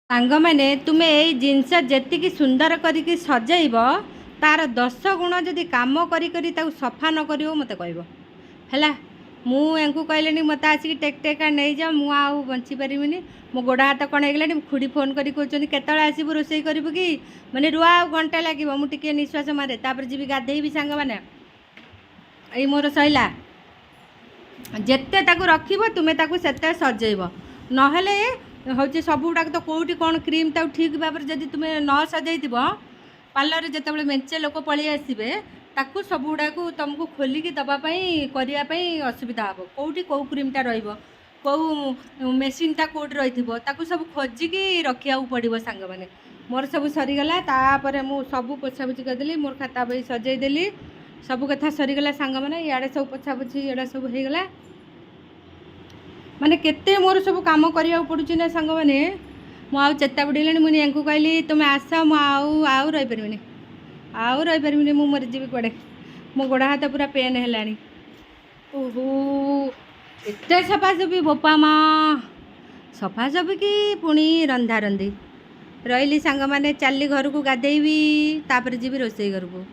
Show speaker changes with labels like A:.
A: सांग मैंने तुम्हें यही जिनस जी सुंदर करके सजेब तार 10 गुण जदि काम करी सफा न कर मत कह है मुझे कहले मत आसिक टेक टेका नहीं जा मुझे बंची पारि मो गोड़ हाथ कण हो खुड़ी फोन कर कहते आसबू रोसे करू कि मैंने रुआ घंटा लगे मुझे निश्वास मारे तापर जी गाधेबी सांग मैंने यही मोर सैला जिते रखिब तुम्हें से सजेब ना हूँ सब गुड़ाक तो कौटी कौन क्रीम ताक ठीक भाव जब तुम्हें न सजाई पार्लर जो मेचे लोक पलि आसबे ताकू सब गुड़ाक तुमको खोलिकी दवापाई करने असुविधा हम कौटी कौ क्रीमटा रौ मेसीनटा कौट रही सब खोजिकी रखा पड़ो सांग मैंने मोर सब सरीगला तापर मु सब पोछापोछि करदेली मोर खाता बही सजेदेली सब कथा सरीगला सांग मैंने इे सब पोछापोछि एड़ा सब होगला माने केते मोर सब काम करिया पड़ुछि ना सांग मैंने मुझे चेता बुड़ेलानी मुझे या कहली तुम आस मुझे रही पारिनी रही पारिनी मु मरी जी कड़े मो गोड़ हाथ पूरा पेन है ओहो एत सफासफी बोपा माँ सफासफी कि पुणी रंधा रंधी रही सांग मैंने चली घर को गाधेबी तापर जी रोसे घर को